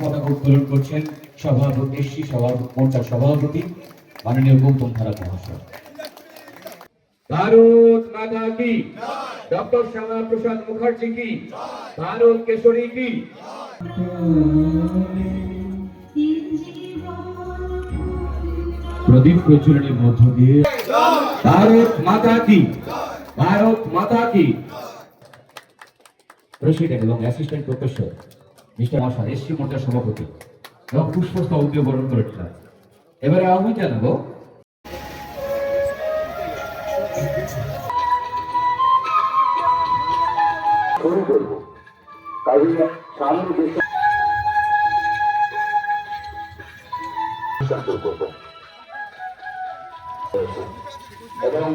পতাকা উত্তোলন করছেন মোর্চার সভাপতি মাননীয় গৌতম ধারা মহাশয়। ভারত মাতা কি, ডক্টর শ্যামা প্রসাদ মুখার্জি কি, ভারত কেশরী কি। প্রদীপ প্রচুরণের মধ্য দিয়ে ভারত মাতা কি, ভারত মাতা কি। প্রেসিডেন্ট এবং অ্যাসিস্ট্যান্ট প্রফেসর মিস্টার আশা এসসি মোর্চার সভাপতি এবং পুষ্পস্তবক বরণ করেছিলেন। এবারে আহ্বান জানাবো শুরু করবো কাজী সামনে করবো এবং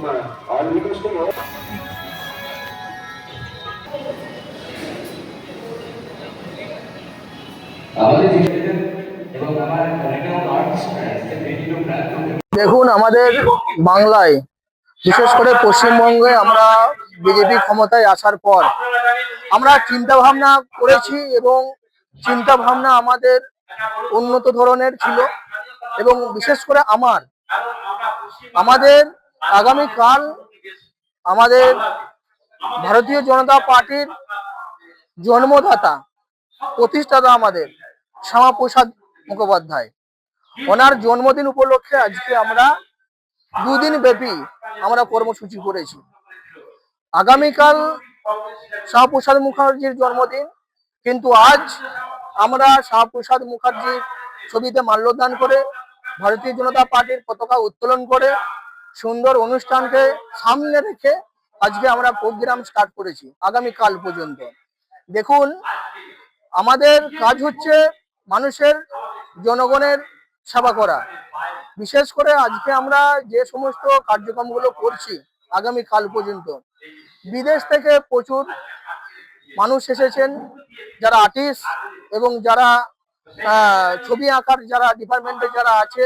দেখুন, আমাদের বাংলায় বিশেষ করে পশ্চিমবঙ্গে আমরা বিজেপি ক্ষমতায় আসার পর আমরা চিন্তা ভাবনা করেছি এবং চিন্তা ভাবনা আমাদের উন্নত ধরনের ছিল এবং বিশেষ করে আমাদের আগামীকাল আমাদের ভারতীয় জনতা পার্টির জন্মদাতা প্রতিষ্ঠাতা আমাদের শ্যামাপ্রসাদ মুখোপাধ্যায়, ওনার জন্মদিন উপলক্ষে আজকে আমরা দুদিন ব্যাপী আমরা কর্মসূচি করেছি। আগামীকাল শ্যামাপ্রসাদ মুখার্জির জন্মদিন, কিন্তু আজ আমরা শ্যামাপ্রসাদ মুখার্জির ছবিতে মাল্যদান করে ভারতীয় জনতা পার্টির পতাকা উত্তোলন করে সুন্দর অনুষ্ঠানকে সামনে রেখে আজকে আমরা প্রোগ্রাম স্টার্ট করেছি আগামীকাল পর্যন্ত। দেখুন, আমাদের কাজ হচ্ছে মানুষের জনগণের সেবা করা। বিশেষ করে আজকে আমরা যে সমস্ত কার্যক্রমগুলো করছি আগামীকাল পর্যন্ত, বিদেশ থেকে প্রচুর মানুষ এসেছেন, যারা আর্টিস্ট এবং যারা ছবি আঁকার যারা ডিপার্টমেন্টে যারা আছে,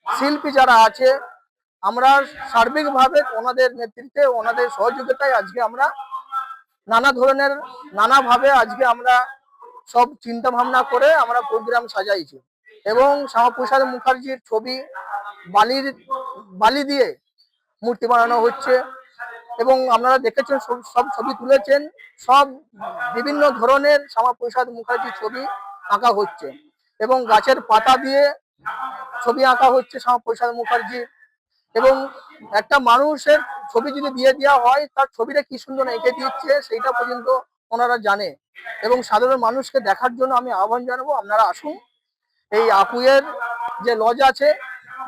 শিল্পী যারা আছে, আমরা সার্বিকভাবে ওনাদের নেতৃত্বে ওনাদের সহযোগিতায় আজকে আমরা নানাভাবে আজকে আমরা সব চিন্তা ভাবনা করে আমরা প্রোগ্রাম সাজাইছি এবং শ্যামাপ্রসাদ মুখার্জির ছবি বালি দিয়ে মূর্তি বানানো হচ্ছে এবং আপনারা দেখেছেন সব ছবি তুলেছেন, সব বিভিন্ন ধরনের শ্যামাপ্রসাদ মুখার্জির ছবি আঁকা হচ্ছে এবং গাছের পাতা দিয়ে ছবি আঁকা হচ্ছে শ্যামাপ্রসাদ মুখার্জি। এবং একটা মানুষের ছবি যদি দিয়ে দেওয়া হয়, তার ছবিটা কি সুন্দর এঁকে দিচ্ছে সেইটা পর্যন্ত ওনারা জানে এবং সাধারণ মানুষকে দেখার জন্য আমি আহ্বান জানাবো, আপনারা আসুন। এই আকুইয়ের যে লজ আছে,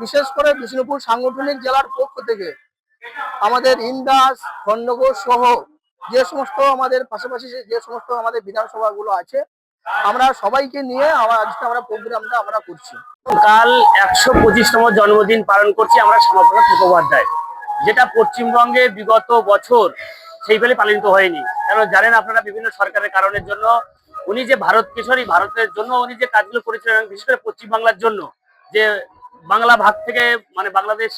বিশেষ করে বিষ্ণুপুর সাংগঠনিক জেলার পক্ষ থেকে আমাদের ইন্দাস, খন্ডঘোষ সহ যে সমস্ত আমাদের পাশাপাশি যে সমস্ত আমাদের বিধানসভাগুলো আছে, আমরা সবাইকে নিয়ে আজকে আমরা প্রোগ্রামটা আমরা করছি। কাল ১২৫তম জন্মদিন পালন করছি আমরা শ্যামাপ্রসাদ মুখোপাধ্যায়, যেটা পশ্চিমবঙ্গে বিগত বছর সেইভাবে পালিত হয়নি। কারণ জানেন আপনারা, বিভিন্ন সরকারের কারণের জন্য উনি যে ভারত কেশরী, ভারতের জন্য উনি যে কাজগুলো করেছিলেন, বিশেষ করে পশ্চিমবাংলার জন্য, যে বাংলা ভাগ থেকে মানে বাংলাদেশ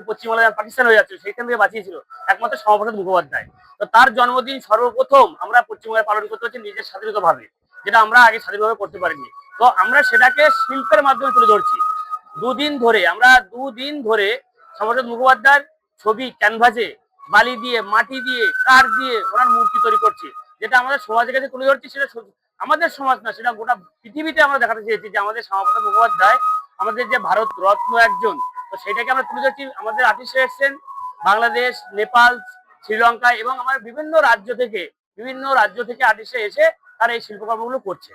পশ্চিমবাংলা পাকিস্তান হয়ে যাচ্ছে, সেইখান থেকে বাঁচিয়েছিল একমাত্র শ্যামাপ্রসাদ মুখোপাধ্যায়। তো তার জন্মদিন সর্বপ্রথম আমরা পশ্চিমবঙ্গে পালন করতে হচ্ছে নিজের স্বাধীনতাভাবে, যেটা আমরা আগে স্বাধীনভাবে করতে পারিনি। তো আমরা সেটাকে শিল্পের মাধ্যমে তুলে ধরছি। দুদিন ধরে শ্যামাপ্রসাদ মুখোপাধ্যায়ের ছবি ক্যানভাসে বালি দিয়ে, মাটি দিয়ে, কাঠ দিয়ে ওনার মূর্তি তৈরি করছি, যেটা আমাদের সমাজের কাছে তুলে ধরছি। সেটা আমাদের সমাজ না, সেটা গোটা পৃথিবীতে আমরা দেখাতে চেয়েছি যে আমাদের শ্যামাপ্রসাদ মুখোপাধ্যায় আমাদের যে ভারত রত্ন একজন। তো সেটাকে আমরা তুলে ধরছি। আমাদের আর্টিস্ট এসেছেন বাংলাদেশ, নেপাল, শ্রীলঙ্কা এবং আমার বিভিন্ন রাজ্য থেকে আর্টিস্ট এসে তারা এই শিল্পকর্মগুলো করছে।